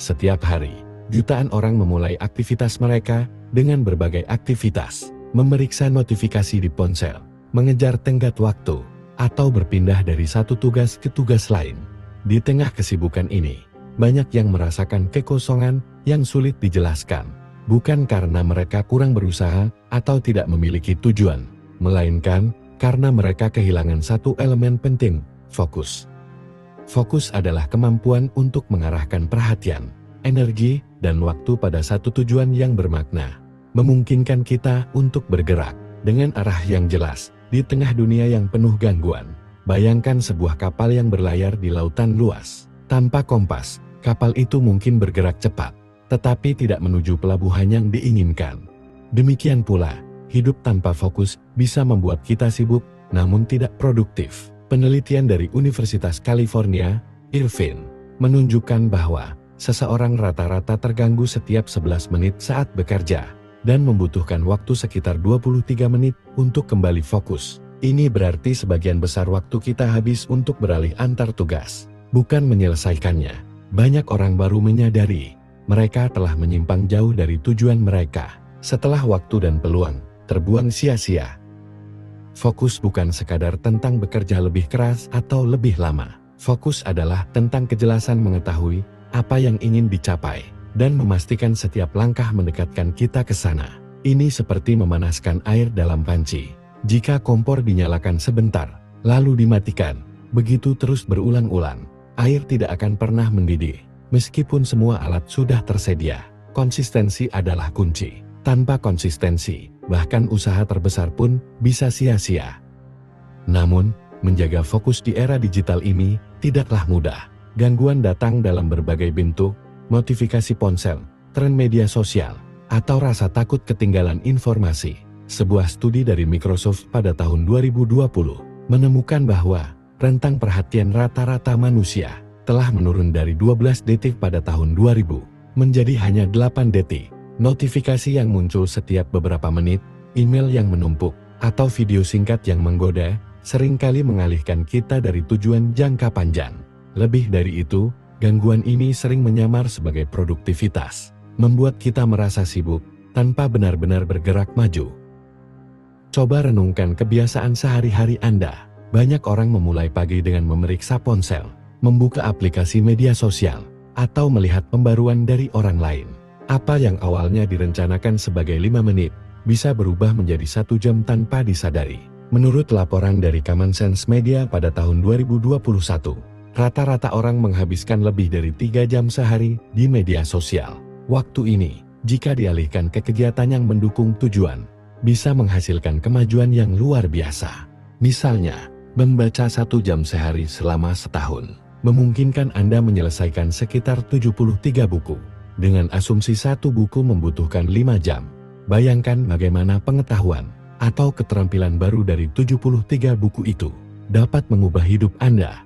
Setiap hari, jutaan orang memulai aktivitas mereka dengan berbagai aktivitas, memeriksa notifikasi di ponsel, mengejar tenggat waktu, atau berpindah dari satu tugas ke tugas lain. Di tengah kesibukan ini, banyak yang merasakan kekosongan yang sulit dijelaskan, bukan karena mereka kurang berusaha atau tidak memiliki tujuan, melainkan karena mereka kehilangan satu elemen penting, fokus. Fokus adalah kemampuan untuk mengarahkan perhatian, energi, dan waktu pada satu tujuan yang bermakna, memungkinkan kita untuk bergerak dengan arah yang jelas di tengah dunia yang penuh gangguan. Bayangkan sebuah kapal yang berlayar di lautan luas. Tanpa kompas, kapal itu mungkin bergerak cepat, tetapi tidak menuju pelabuhan yang diinginkan. Demikian pula, hidup tanpa fokus bisa membuat kita sibuk, namun tidak produktif. Penelitian dari Universitas California, Irvine, menunjukkan bahwa seseorang rata-rata terganggu setiap 11 menit saat bekerja, dan membutuhkan waktu sekitar 23 menit untuk kembali fokus. Ini berarti sebagian besar waktu kita habis untuk beralih antar tugas, bukan menyelesaikannya. Banyak orang baru menyadari, mereka telah menyimpang jauh dari tujuan mereka, setelah waktu dan peluang terbuang sia-sia. Fokus bukan sekadar tentang bekerja lebih keras atau lebih lama. Fokus adalah tentang kejelasan mengetahui apa yang ingin dicapai, dan memastikan setiap langkah mendekatkan kita ke sana. Ini seperti memanaskan air dalam panci. Jika kompor dinyalakan sebentar, lalu dimatikan, begitu terus berulang-ulang, air tidak akan pernah mendidih. Meskipun semua alat sudah tersedia, konsistensi adalah kunci. Tanpa konsistensi, bahkan usaha terbesar pun bisa sia-sia. Namun, menjaga fokus di era digital ini tidaklah mudah. Gangguan datang dalam berbagai bentuk, notifikasi ponsel, tren media sosial, atau rasa takut ketinggalan informasi. Sebuah studi dari Microsoft pada tahun 2020 menemukan bahwa rentang perhatian rata-rata manusia telah menurun dari 12 detik pada tahun 2000 menjadi hanya 8 detik. Notifikasi yang muncul setiap beberapa menit, email yang menumpuk, atau video singkat yang menggoda seringkali mengalihkan kita dari tujuan jangka panjang. Lebih dari itu, gangguan ini sering menyamar sebagai produktivitas, membuat kita merasa sibuk tanpa benar-benar bergerak maju. Coba renungkan kebiasaan sehari-hari Anda. Banyak orang memulai pagi dengan memeriksa ponsel, membuka aplikasi media sosial, atau melihat pembaruan dari orang lain. Apa yang awalnya direncanakan sebagai 5 menit, bisa berubah menjadi 1 jam tanpa disadari. Menurut laporan dari Common Sense Media pada tahun 2021, rata-rata orang menghabiskan lebih dari 3 jam sehari di media sosial. Waktu ini, jika dialihkan ke kegiatan yang mendukung tujuan, bisa menghasilkan kemajuan yang luar biasa. Misalnya, membaca 1 jam sehari selama setahun, memungkinkan Anda menyelesaikan sekitar 73 buku. Dengan asumsi 1 buku membutuhkan 5 jam. Bayangkan bagaimana pengetahuan atau keterampilan baru dari 73 buku itu dapat mengubah hidup Anda.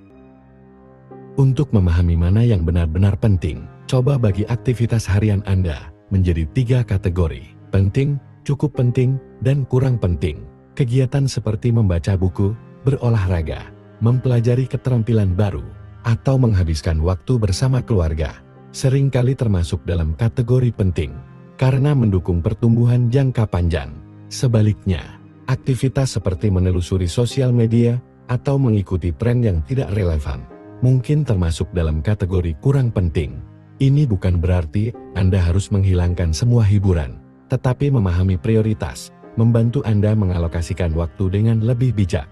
Untuk memahami mana yang benar-benar penting, coba bagi aktivitas harian Anda menjadi 3 kategori: penting, cukup penting, dan kurang penting. Kegiatan seperti membaca buku, berolahraga, mempelajari keterampilan baru, atau menghabiskan waktu bersama keluarga seringkali termasuk dalam kategori penting, karena mendukung pertumbuhan jangka panjang. Sebaliknya, aktivitas seperti menelusuri sosial media atau mengikuti tren yang tidak relevan mungkin termasuk dalam kategori kurang penting. Ini bukan berarti Anda harus menghilangkan semua hiburan, tetapi memahami prioritas membantu Anda mengalokasikan waktu dengan lebih bijak.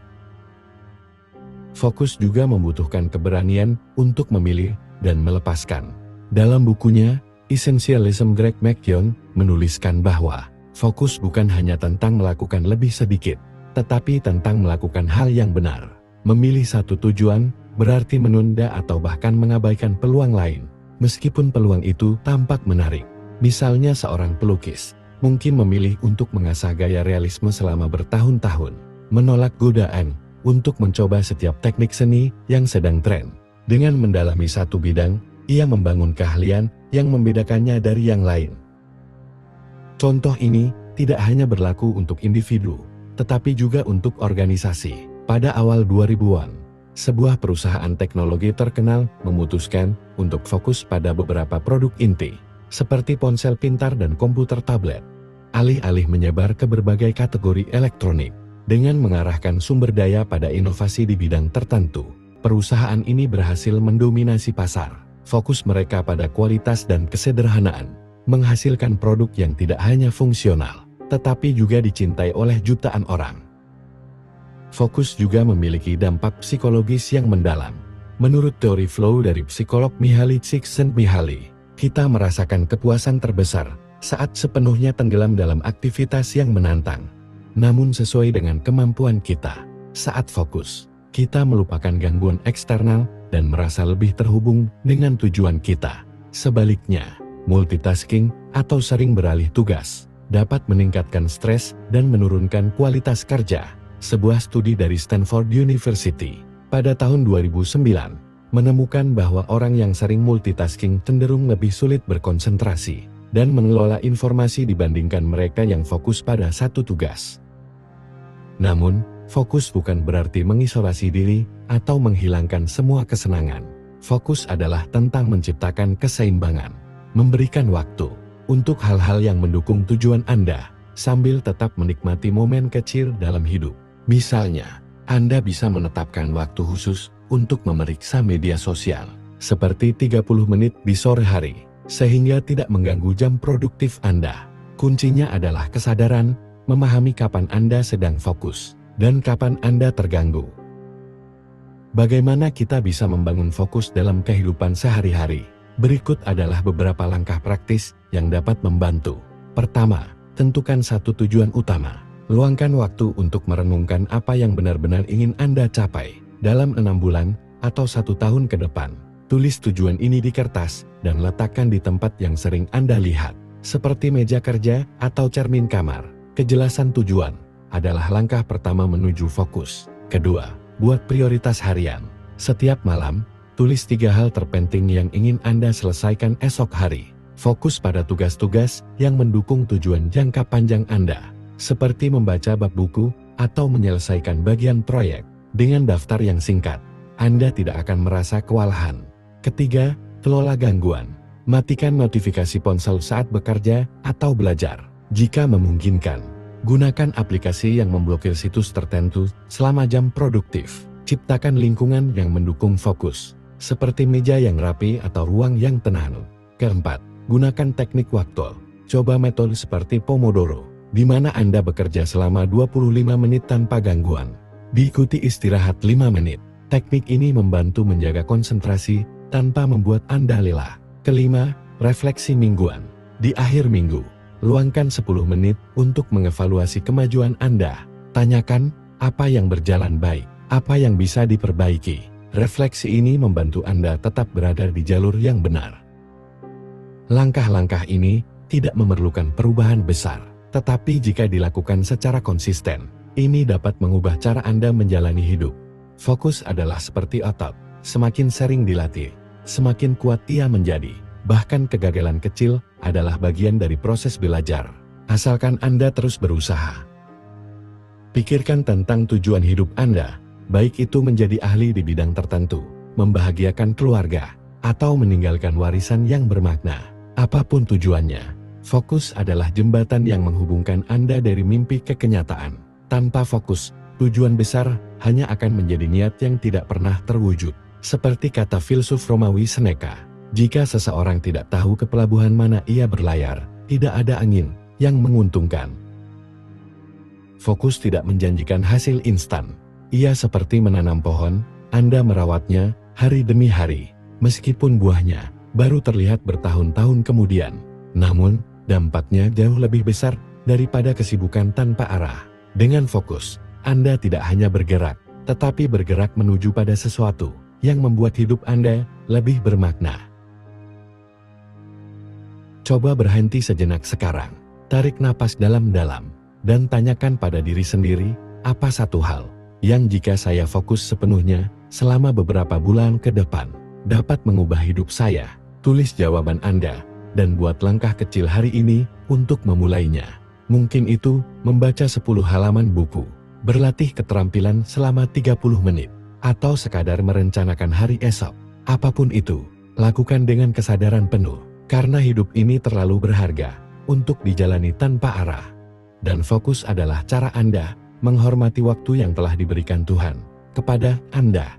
Fokus juga membutuhkan keberanian untuk memilih dan melepaskan. Dalam bukunya, Essentialism, Greg McKeown menuliskan bahwa fokus bukan hanya tentang melakukan lebih sedikit, tetapi tentang melakukan hal yang benar. Memilih satu tujuan berarti menunda atau bahkan mengabaikan peluang lain, meskipun peluang itu tampak menarik. Misalnya seorang pelukis mungkin memilih untuk mengasah gaya realisme selama bertahun-tahun, menolak godaan untuk mencoba setiap teknik seni yang sedang tren. Dengan mendalami satu bidang, ia membangun keahlian yang membedakannya dari yang lain. Contoh ini tidak hanya berlaku untuk individu, tetapi juga untuk organisasi. Pada awal 2000-an, Sebuah perusahaan teknologi terkenal memutuskan untuk fokus pada beberapa produk inti, seperti ponsel pintar dan komputer tablet. Alih-alih menyebar ke berbagai kategori elektronik, dengan mengarahkan sumber daya pada inovasi di bidang tertentu, perusahaan ini berhasil mendominasi pasar. Fokus mereka pada kualitas dan kesederhanaan, menghasilkan produk yang tidak hanya fungsional, tetapi juga dicintai oleh jutaan orang. Fokus juga memiliki dampak psikologis yang mendalam. Menurut teori flow dari psikolog Mihaly Csikszentmihalyi, kita merasakan kepuasan terbesar saat sepenuhnya tenggelam dalam aktivitas yang menantang. Namun sesuai dengan kemampuan kita, saat fokus, kita melupakan gangguan eksternal dan merasa lebih terhubung dengan tujuan kita. Sebaliknya, multitasking atau sering beralih tugas dapat meningkatkan stres dan menurunkan kualitas kerja. Sebuah studi dari Stanford University pada tahun 2009 menemukan bahwa orang yang sering multitasking cenderung lebih sulit berkonsentrasi dan mengelola informasi dibandingkan mereka yang fokus pada satu tugas. Namun, fokus bukan berarti mengisolasi diri atau menghilangkan semua kesenangan. Fokus adalah tentang menciptakan keseimbangan, memberikan waktu untuk hal-hal yang mendukung tujuan Anda, sambil tetap menikmati momen kecil dalam hidup. Misalnya, Anda bisa menetapkan waktu khusus untuk memeriksa media sosial, seperti 30 menit di sore hari, sehingga tidak mengganggu jam produktif Anda. Kuncinya adalah kesadaran, memahami kapan Anda sedang fokus, dan kapan Anda terganggu. Bagaimana kita bisa membangun fokus dalam kehidupan sehari-hari? Berikut adalah beberapa langkah praktis yang dapat membantu. Pertama, tentukan satu tujuan utama. Luangkan waktu untuk merenungkan apa yang benar-benar ingin Anda capai dalam 6 bulan atau 1 tahun ke depan. Tulis tujuan ini di kertas dan letakkan di tempat yang sering Anda lihat, seperti meja kerja atau cermin kamar. Kejelasan tujuan adalah langkah pertama menuju fokus. Kedua, buat prioritas harian. Setiap malam, tulis 3 hal terpenting yang ingin Anda selesaikan esok hari. Fokus pada tugas-tugas yang mendukung tujuan jangka panjang Anda, seperti membaca bab buku atau menyelesaikan bagian proyek. Dengan daftar yang singkat, Anda tidak akan merasa kewalahan. Ketiga, kelola gangguan. Matikan notifikasi ponsel saat bekerja atau belajar. Jika memungkinkan, gunakan aplikasi yang memblokir situs tertentu selama jam produktif. Ciptakan lingkungan yang mendukung fokus, seperti meja yang rapi atau ruang yang tenang. Keempat, gunakan teknik waktu. Coba metode seperti Pomodoro, di mana Anda bekerja selama 25 menit tanpa gangguan. Diikuti istirahat 5 menit. Teknik ini membantu menjaga konsentrasi tanpa membuat Anda lelah. Kelima, refleksi mingguan. Di akhir minggu, luangkan 10 menit untuk mengevaluasi kemajuan Anda. Tanyakan, apa yang berjalan baik, apa yang bisa diperbaiki. Refleksi ini membantu Anda tetap berada di jalur yang benar. Langkah-langkah ini tidak memerlukan perubahan besar. Tetapi jika dilakukan secara konsisten, ini dapat mengubah cara Anda menjalani hidup. Fokus adalah seperti otot, semakin sering dilatih, semakin kuat ia menjadi. Bahkan kegagalan kecil adalah bagian dari proses belajar, asalkan Anda terus berusaha. Pikirkan tentang tujuan hidup Anda, baik itu menjadi ahli di bidang tertentu, membahagiakan keluarga, atau meninggalkan warisan yang bermakna. Apapun tujuannya, fokus adalah jembatan yang menghubungkan Anda dari mimpi ke kenyataan. Tanpa fokus, tujuan besar hanya akan menjadi niat yang tidak pernah terwujud. Seperti kata filsuf Romawi Seneca, jika seseorang tidak tahu ke pelabuhan mana ia berlayar, tidak ada angin yang menguntungkan. Fokus tidak menjanjikan hasil instan. Ia seperti menanam pohon, Anda merawatnya hari demi hari, meskipun buahnya baru terlihat bertahun-tahun kemudian. Namun, dampaknya jauh lebih besar daripada kesibukan tanpa arah. Dengan fokus, Anda tidak hanya bergerak, tetapi bergerak menuju pada sesuatu yang membuat hidup Anda lebih bermakna. Coba berhenti sejenak sekarang, tarik napas dalam-dalam, dan tanyakan pada diri sendiri, apa satu hal yang jika saya fokus sepenuhnya selama beberapa bulan ke depan, dapat mengubah hidup saya. Tulis jawaban Anda, dan buat langkah kecil hari ini untuk memulainya. Mungkin itu membaca 10 halaman buku, berlatih keterampilan selama 30 menit, atau sekadar merencanakan hari esok. Apapun itu, lakukan dengan kesadaran penuh, karena hidup ini terlalu berharga untuk dijalani tanpa arah. Dan fokus adalah cara Anda menghormati waktu yang telah diberikan Tuhan kepada Anda.